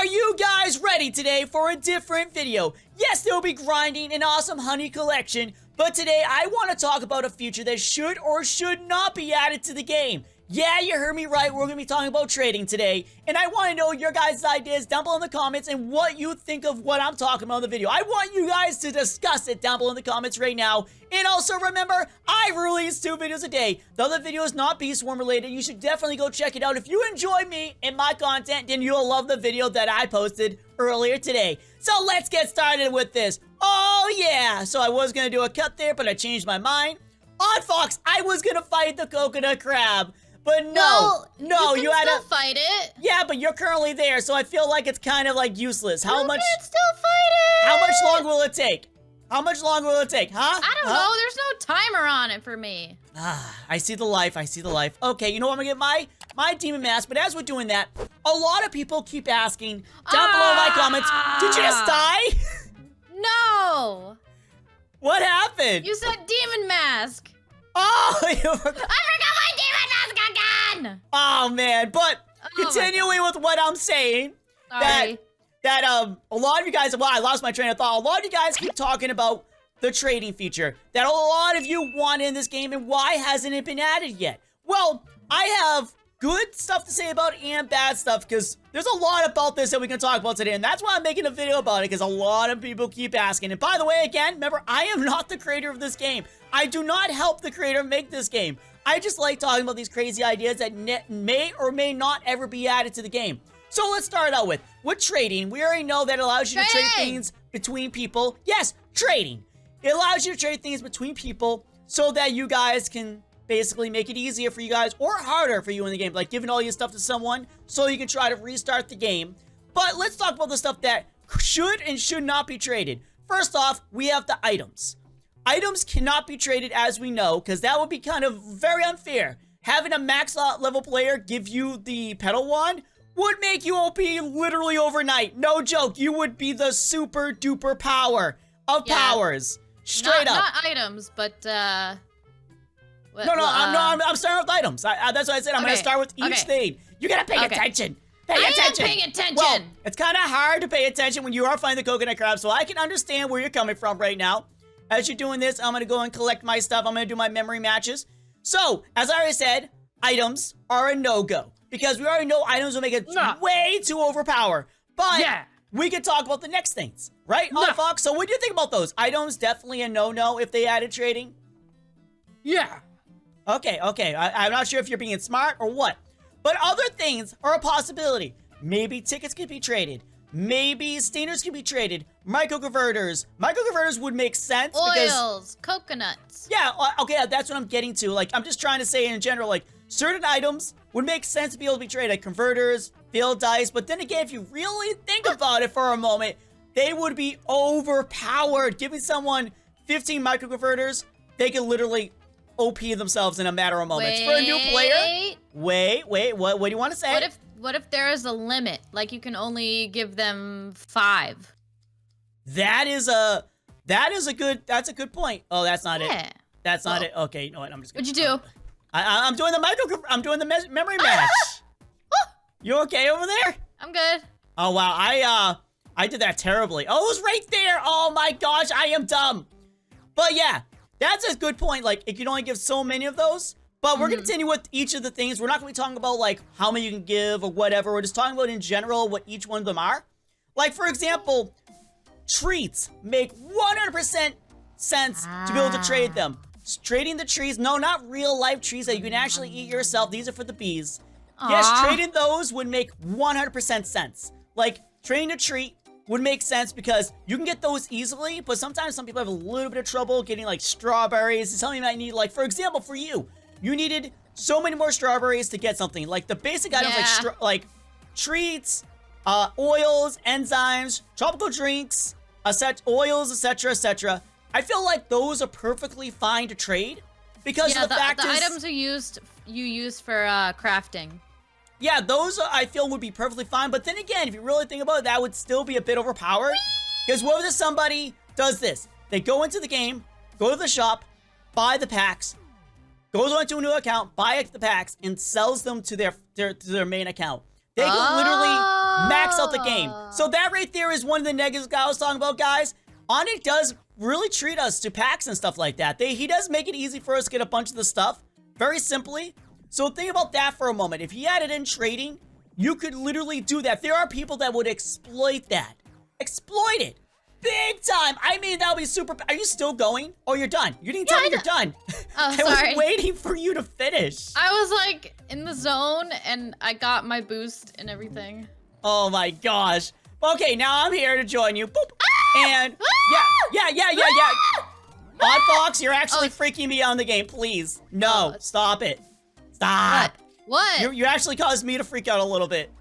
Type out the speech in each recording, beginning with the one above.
Are you guys ready today for a different video? Yes, there will be grinding an awesome honey collection, but today I want to talk about a feature that should or should not be added to the game. Yeah, you heard me right, we're going to be talking about trading today, and I want to know your guys' ideas down below in the comments and what you think of what I'm talking about in the video. I want you guys to discuss it down below in the comments right now, and also remember, I release 2 videos a day. The other video is not Beast Swarm related. You should definitely go check it out. If you enjoy me and my content, then you'll love the video that I posted earlier today. So let's get started with this. Oh yeah, so I was going to do a cut there, but I changed my mind. oddfoxx, I was going to fight the coconut crab. But no, you had to fight it. Yeah, but you're currently there, so I feel like it's kind of like useless. How much? You can still fight it. How much longer will it take? How much longer will it take? Huh? I don't know. There's no timer on it for me. I see the life. I see the life. Okay, you know what? I'm gonna get my demon mask. But as we're doing that, a lot of people keep asking down below in my comments, did you just die? No. What happened? You said demon mask. Oh, I forgot my demon mask again! Oh man, but continuing with what I'm saying, Sorry. that a lot of you guys, well, I lost my train of thought. A lot of you guys keep talking about the trading feature that a lot of you want in this game, and why hasn't it been added yet? Well, I have good stuff to say about it and bad stuff, because there's a lot about this that we can talk about today, and that's why I'm making a video about it, because a lot of people keep asking. And by the way, again, remember, I am not the creator of this game. I do not help the creator make this game. I just like talking about these crazy ideas that may or may not ever be added to the game. So let's start out with trading. We already know that it allows you to trade things between people. Yes, trading. It allows you to trade things between people so that you guys can basically make it easier for you guys or harder for you in the game, like giving all your stuff to someone so you can try to restart the game. But let's talk about the stuff that should and should not be traded. First off, we have the items. Items cannot be traded, as we know, because that would be kind of very unfair. Having a max level player give you the pedal wand would make you OP literally overnight. No joke, you would be the super duper power of powers. Straight up. Not items, but I'm starting with items. That's what I said. I'm gonna start with each thing. You gotta pay attention. Pay attention. I am paying attention. Well, it's kind of hard to pay attention when you are finding the coconut crab, so I can understand where you're coming from right now. As you're doing this, I'm gonna go and collect my stuff. I'm gonna do my memory matches. So, as I already said, items are a no-go, because we already know items will make it way too overpowered. But we can talk about the next things, right, oddfoxx? So what do you think about those? Items, definitely a no-no if they added trading? Yeah. Okay. I'm not sure if you're being smart or what. But other things are a possibility. Maybe tickets could be traded. Maybe stainers can be traded. Microconverters. Microconverters would make sense. Oils, coconuts. Yeah, okay, that's what I'm getting to. Like, I'm just trying to say in general, like, certain items would make sense to be able to be traded. Like converters, field dice. But then again, if you really think about it for a moment, they would be overpowered. Giving someone 15 microconverters, they could literally OP themselves in a matter of moments. For a new player. Wait, what do you want to say? What if there is a limit? Like you can only give them 5. That's a good point. Oh, that's not it. That's not it. Okay, you know what? I'm just gonna. What'd you do? I'm doing the memory match. You okay over there? I'm good. Oh wow, I did that terribly. Oh, it was right there. Oh my gosh, I am dumb. But yeah, that's a good point. Like, it can only give so many of those. But we're going to continue with each of the things. We're not going to be talking about, like, how many you can give or whatever. We're just talking about, in general, what each one of them are. Like, for example, treats make 100% sense to be able to trade them. Trading the trees. No, not real-life trees that you can actually eat yourself. These are for the bees. Yes, trading those would make 100% sense. Like, trading a treat would make sense because you can get those easily, but sometimes some people have a little bit of trouble getting, like, strawberries. Something you might need, like, for example, for you. You needed so many more strawberries to get something. Like the basic items like treats, oils, enzymes, tropical drinks, oils, etc., etc. I feel like those are perfectly fine to trade because the items you use for crafting. Yeah, those I feel would be perfectly fine. But then again, if you really think about it, that would still be a bit overpowered. Because what if somebody does this? They go into the game, go to the shop, buy the packs, goes onto a new account, buys the packs, and sells them to their main account. They could literally max out the game. So that right there is one of the negatives I was talking about, guys. Onyx does really treat us to packs and stuff like that. He does make it easy for us to get a bunch of the stuff, very simply. So think about that for a moment. If he had it in trading, you could literally do that. There are people that would exploit that. Exploit it. Big time. I mean, that would be super. Are you still going? Oh, you're done. You didn't tell me you're done. Oh, I sorry. was waiting for you to finish. I was like in the zone and I got my boost and everything. Oh my gosh. Okay, now I'm here to join you. Boop. And yeah. oddfoxx, you're actually freaking me out in the game. Please. No, stop it. Stop. What? You actually caused me to freak out a little bit.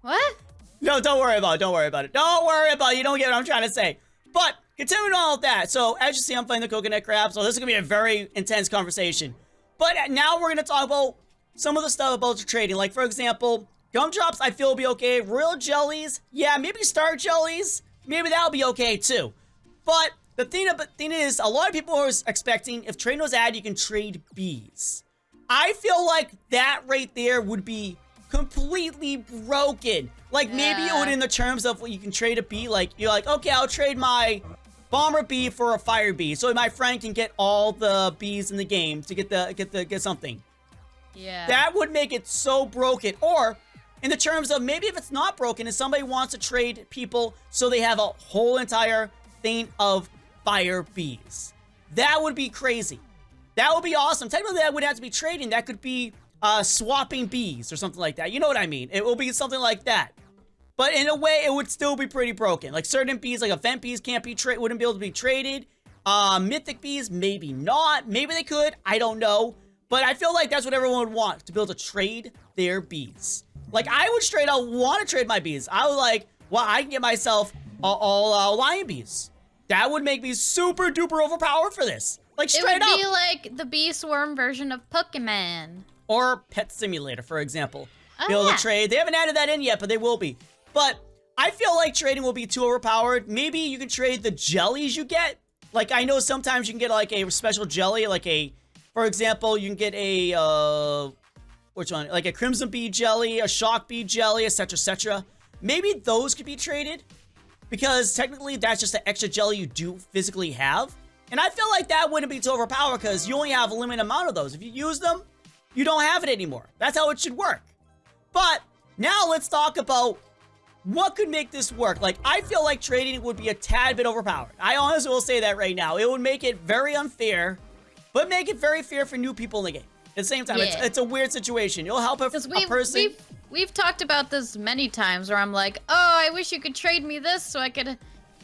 What? No, don't worry about it. Don't worry about it. Don't worry about it. You don't get what I'm trying to say. But continuing on with that. So as you see, I'm playing the coconut crab. So this is going to be a very intense conversation. But now we're going to talk about some of the stuff about the trading. Like, for example, gumdrops, I feel will be okay. Royal jellies, yeah, maybe star jellies. Maybe that'll be okay too. But the thing is, a lot of people are expecting if trading was added, you can trade bees. I feel like that right there would be completely broken. Like maybe it would in the terms of what you can trade a bee. Like you're like, okay, I'll trade my bomber bee for a fire bee, so my friend can get all the bees in the game to get something. Yeah. That would make it so broken. Or in the terms of maybe if it's not broken and somebody wants to trade people so they have a whole entire thing of fire bees. That would be crazy. That would be awesome. Technically, that would have to be trading. That could be swapping bees or something like that. You know what I mean? It will be something like that. But in a way, it would still be pretty broken. Like certain bees, like event bees, wouldn't be able to be traded. Mythic bees, maybe not. Maybe they could. I don't know. But I feel like that's what everyone would want, to be able to trade their bees. Like, I would straight out want to trade my bees. I would like, well, I can get myself all lion bees. That would make me super duper overpowered for this. Like, straight up. It would be like the bee swarm version of Pokemon. Or Pet Simulator, for example. Oh, be able yeah. to trade. They haven't added that in yet, but they will be. But I feel like trading will be too overpowered. Maybe you can trade the jellies you get. Like, I know sometimes you can get, like, a special jelly, like a... For example, you can get a, which one? Like a crimson bee jelly, a shock bee jelly, etc., etc. Maybe those could be traded because technically that's just an extra jelly you do physically have. And I feel like that wouldn't be too overpowered because you only have a limited amount of those. If you use them, you don't have it anymore. That's how it should work. But now let's talk about what could make this work. Like, I feel like trading would be a tad bit overpowered. I honestly will say that right now. It would make it very unfair, but make it very fair for new people in the game. At the same time, it's a weird situation. It'll help a person. We've talked about this many times where I'm like, oh, I wish you could trade me this so I could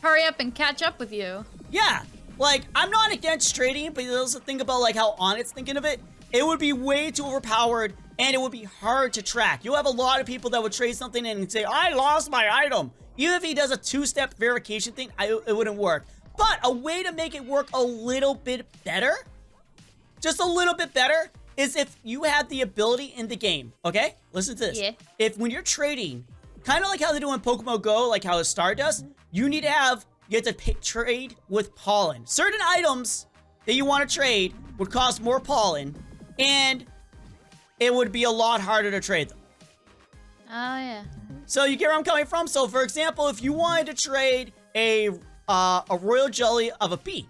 hurry up and catch up with you. Yeah, like, I'm not against trading, but you also think about, like, how Onyx thinking of it. It would be way too overpowered, and it would be hard to track. You'll have a lot of people that would trade something and say, I lost my item. Even if he does a two-step verification thing, it wouldn't work. But a way to make it work a little bit better, just a little bit better, is if you have the ability in the game, okay? Listen to this. Yeah. If when you're trading, kind of like how they do in Pokemon Go, like how Stardust, you have to trade with pollen. Certain items that you want to trade would cost more pollen, and it would be a lot harder to trade them. Oh, yeah. So you get where I'm coming from? So, for example, if you wanted to trade a royal jelly of a bee,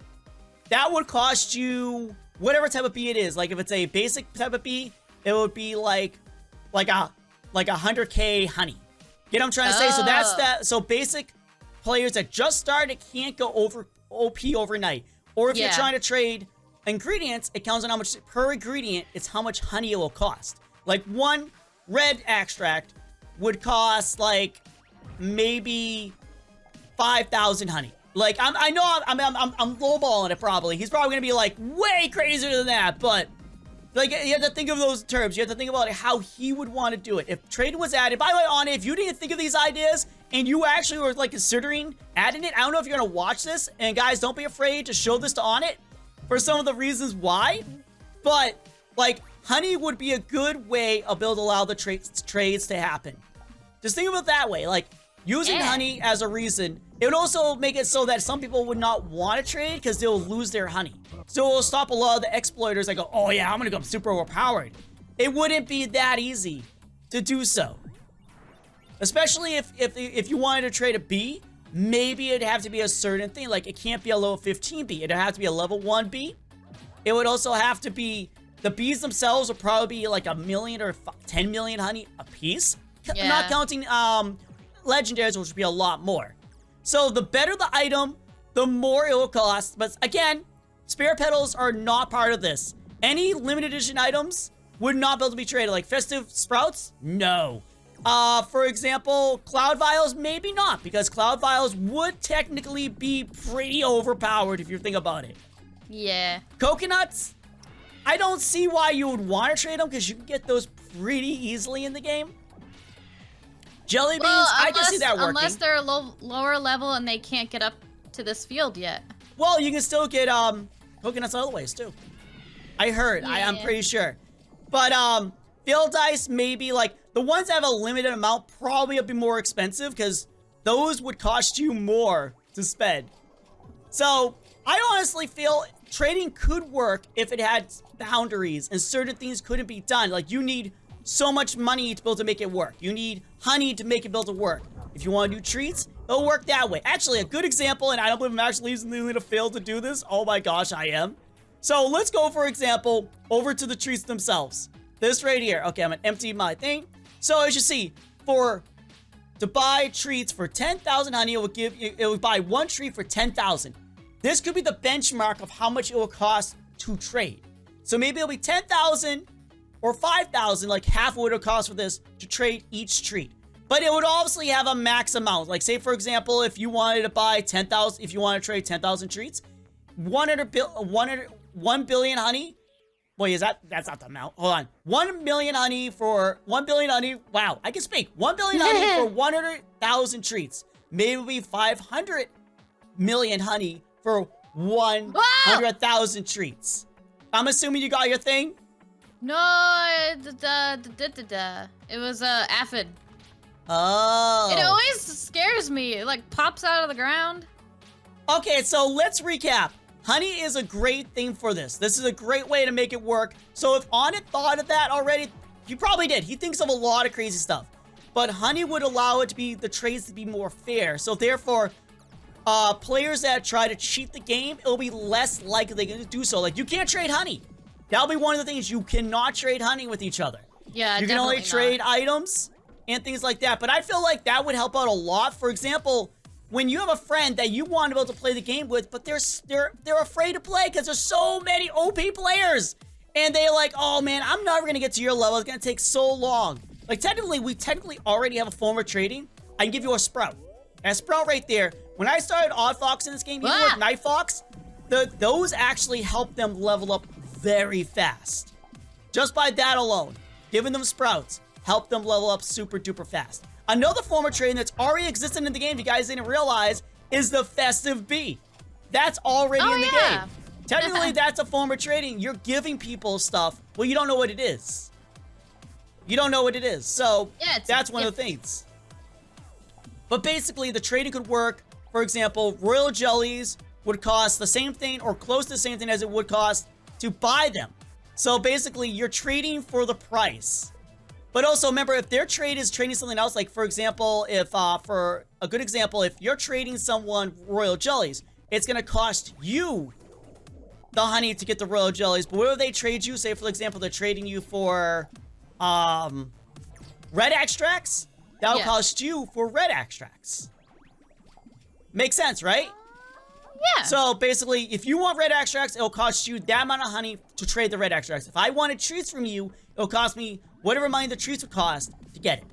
that would cost you whatever type of bee it is. Like if it's a basic type of bee, it would be like a 100k honey. Get what I'm trying to say? So that's that. So basic players that just started can't go over OP overnight. Or if you're trying to trade ingredients, it counts on how much per ingredient. It's how much honey it will cost. Like one red extract would cost like maybe 5,000 honey. Like I know I'm lowballing it probably. He's probably gonna be like way crazier than that, but like you have to think of those terms. You have to think about how he would want to do it. If trade was added, by the way, on it, if you didn't think of these ideas and you actually were like considering adding it, I don't know if you're gonna watch this. And guys, don't be afraid to show this to On It for some of the reasons why. But like honey would be a good way of able to allow the trades to happen. Just think about it that way. Like using honey as a reason. It would also make it so that some people would not want to trade because they'll lose their honey. So it will stop a lot of the exploiters that go, oh yeah, I'm gonna go super overpowered. It wouldn't be that easy to do so. Especially if you wanted to trade a bee, maybe it'd have to be a certain thing. Like, it can't be a level 15 bee. It'd have to be a level 1 bee. It would also have to be, the bees themselves would probably be like 1 million or 10 million honey a piece. Yeah. I'm not counting legendaries, which would be a lot more. So the better the item, the more it will cost. But again, spirit petals are not part of this. Any limited edition items would not be able to be traded. Like festive sprouts, no. For example, cloud vials, maybe not, because cloud vials would technically be pretty overpowered if you think about it. Yeah. Coconuts, I don't see why you would want to trade them, because you can get those pretty easily in the game. Jelly beans, I can see that working. Unless they're lower level and they can't get up to this field yet. Well, you can still get coconuts other ways too. I heard. Yeah. I'm pretty sure. But field dice, maybe like the ones that have a limited amount probably will be more expensive, because those would cost you more to spend. So I honestly feel trading could work if it had boundaries and certain things couldn't be done. Like, you need so much money to be able to make it work. You need honey to make it be able to work. If you want to do treats, it'll work that way. Actually, a good example, and I don't believe I'm actually using the to fail to do this. Oh my gosh, I am. So let's go, for example, over to the treats themselves. This right here. Okay, I'm gonna empty my thing. So as you see, to buy treats for 10,000 honey, it would buy one treat for 10,000. This could be the benchmark of how much it will cost to trade. So maybe it'll be 10,000 or 5,000, like half what it would cost for this to trade each treat. But it would obviously have a max amount. Like, say for example, if you wanted to buy 10,000, if you want to trade 10,000 treats, 1 billion honey. Wait, that's not the amount. Hold on. 1 million honey for 1 billion honey. Wow, I can speak. 1 billion honey for 100,000 treats. Maybe it'll be 500 million honey for 100,000 treats. I'm assuming you got your thing? No, it was aphid. Oh. It always scares me. It like pops out of the ground. Okay, so let's recap. Honey is a great thing for this. This is a great way to make it work. So if Onnit thought of that already, he probably did. He thinks of a lot of crazy stuff. But honey would allow it to be, the trades to be more fair. So therefore, players that try to cheat the game, it'll be less likely to do so. Like, you can't trade honey. That'll be one of the things. You cannot trade honey with each other. Yeah, you can only trade items and things like that. But I feel like that would help out a lot. For example, when you have a friend that you want to be able to play the game with, but they're afraid to play because there's so many OP players, and they're like, oh man, I'm never gonna get to your level. It's gonna take so long. Like, we technically already have a form of trading. I can give you a sprout. And a sprout right there. When I started oddfoxx in this game, even with nightfoxx, those actually help them level up very fast. Just by that alone, giving them sprouts, help them level up super duper fast. Another form of trading that's already existed in the game, you guys didn't realize, is the festive bee. That's already in the game. Technically, that's a form of trading. You're giving people stuff. Well, you don't know what it is. You don't know what it is. So that's one of the things. But basically, the trading could work. For example, royal jellies would cost the same thing or close to the same thing as it would cost to buy them. So basically, you're trading for the price. But also remember, if their trade is trading something else, like for example, if for a good example, if you're trading someone royal jellies, it's gonna cost you the honey to get the royal jellies. But whatever they trade you, say for example, they're trading you for red extracts, that'll cost you for red extracts. Makes sense, right? Yeah. So basically, if you want red extracts, it'll cost you that amount of honey to trade the red extracts. If I wanted treats from you, it'll cost me whatever money the treats would cost to get it.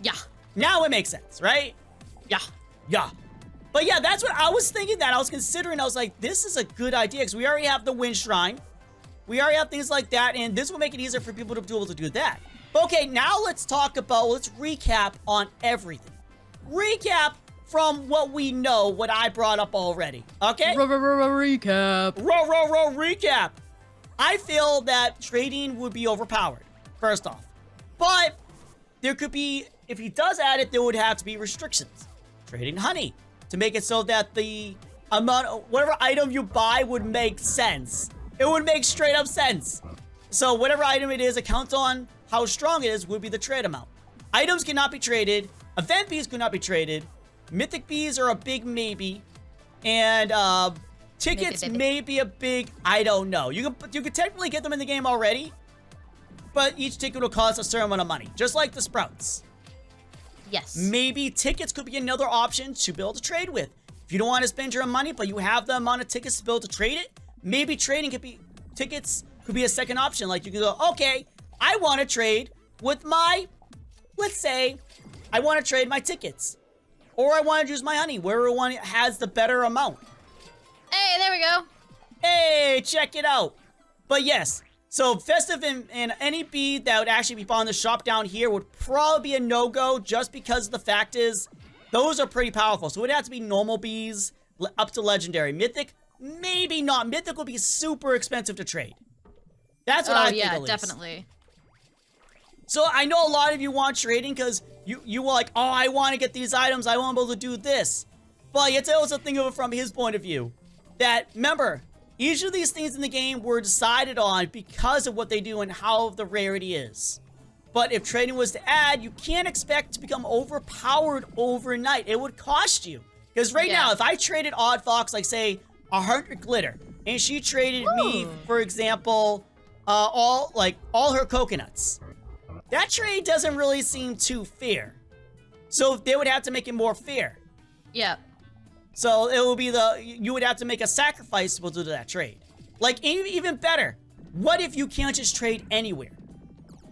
Yeah. Now it makes sense, right? Yeah. Yeah. But yeah, that's what I was thinking, that I was considering. I was like, this is a good idea, because we already have the wind shrine. We already have things like that, and this will make it easier for people to be able to do that. But okay, now let's recap on everything. Recap from what we know, what I brought up already. Okay? Recap. Recap. I feel that trading would be overpowered, first off. But there could be, if he does add it, there would have to be restrictions. Trading honey to make it so that the amount of whatever item you buy would make sense. It would make straight up sense. So whatever item it is, it counts on how strong it is would be the trade amount. Items cannot be traded. Event bees could not be traded. Mythic bees are a big maybe. And tickets may be a big I don't know. You can technically get them in the game already, but each ticket will cost a certain amount of money, just like the sprouts. Yes. Maybe tickets could be another option to be able to trade with. If you don't want to spend your own money, but you have the amount of tickets to be able to trade it, maybe tickets could be a second option. Like you could go, okay, I want to trade with let's say, I want to trade my tickets. Or I want to use my honey, wherever one has the better amount. Hey, there we go. Hey, check it out. But yes, so festive and any bee that would actually be on the shop down here would probably be a no-go, just because the fact is, those are pretty powerful. So it would have to be normal bees up to legendary. Mythic, maybe not. Mythic will be super expensive to trade. That's what I think, at least. Definitely. So I know a lot of you want trading because you were like, oh, I want to get these items. I want to be able to do this. But you have to also think of it from his point of view. That, remember, each of these things in the game were decided on because of what they do and how the rarity is. But if trading was to add, you can't expect to become overpowered overnight. It would cost you. Because right now, if I traded oddfoxx, like say, 100 glitter, and she traded me, for example, all her coconuts, that trade doesn't really seem too fair. So they would have to make it more fair. Yeah. So it will be you would have to make a sacrifice to do that trade. Like, even better, what if you can't just trade anywhere?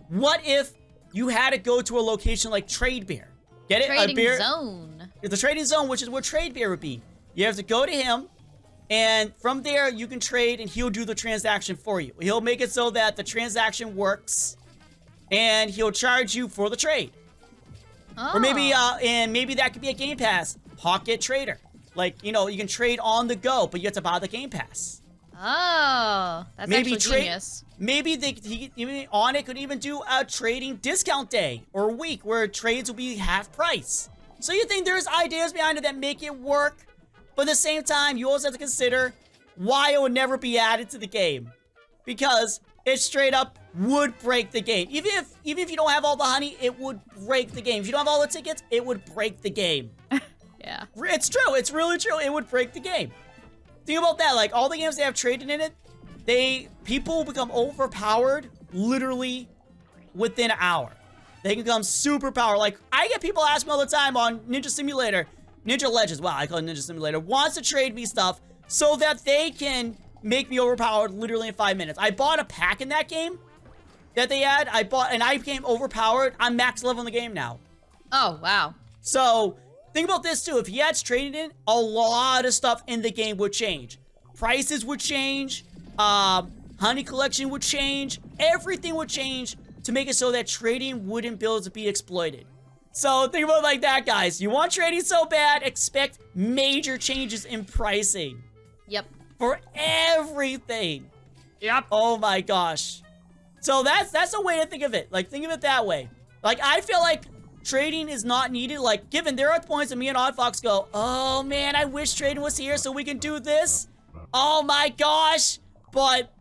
What if you had to go to a location like Trade Bear? Get it? Trading zone. The trading zone, which is where Trade Bear would be. You have to go to him, and from there you can trade, and he'll do the transaction for you. He'll make it so that the transaction works, and he'll charge you for the trade. Oh. Or maybe, and maybe that could be a Game Pass pocket trader. Like, you know, you can trade on the go, but you have to buy the Game Pass. Oh, that's actually genius. Maybe on it could even do a trading discount day or week where trades will be half price. So you think there's ideas behind it that make it work, but at the same time, you also have to consider why it would never be added to the game. Because it straight up would break the game. Even if you don't have all the honey, it would break the game. If you don't have all the tickets, it would break the game. Yeah. It's true. It's really true. It would break the game. Think about that. Like, all the games they have traded in it, people become overpowered literally within an hour. They can become super powered. Like, I get people ask me all the time on Ninja Legends, wow, I call it Ninja Simulator, wants to trade me stuff so that they can make me overpowered literally in 5 minutes. I bought a pack in that game that they had. And I became overpowered. I'm max level in the game now. Oh, wow. So, think about this too. If he had traded in, a lot of stuff in the game would change. Prices would change. Honey collection would change. Everything would change to make it so that trading wouldn't be able to be exploited. So think about it like that, guys. You want trading so bad, expect major changes in pricing. Yep. For everything. Yep. Oh my gosh. So that's a way to think of it. Like, think of it that way. Like, I feel like trading is not needed. Like, given there are points that me and oddfoxx go, oh man, I wish trading was here so we can do this. Oh my gosh. But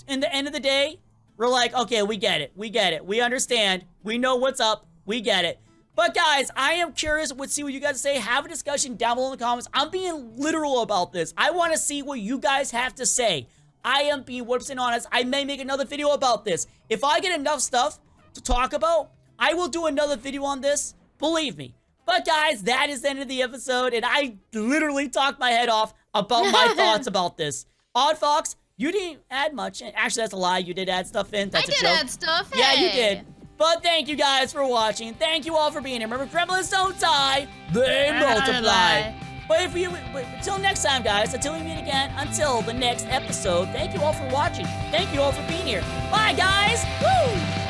in the end of the day, we're like, okay, we get it. We get it. We understand. We know what's up. We get it. But guys, I am curious to see what you guys say. Have a discussion down below in the comments. I'm being literal about this. I want to see what you guys have to say. I am being 100% honest. I may make another video about this. If I get enough stuff to talk about, I will do another video on this. Believe me. But guys, that is the end of the episode, and I literally talked my head off about my thoughts about this. oddfoxx, you didn't add much. Actually, that's a lie. You did add stuff in. That's a joke. I did add stuff. Hey. Yeah, you did. But thank you guys for watching. Thank you all for being here. Remember, gremlins don't die. They multiply. But until next time, guys, until we meet again, until the next episode, thank you all for watching. Thank you all for being here. Bye, guys. Woo!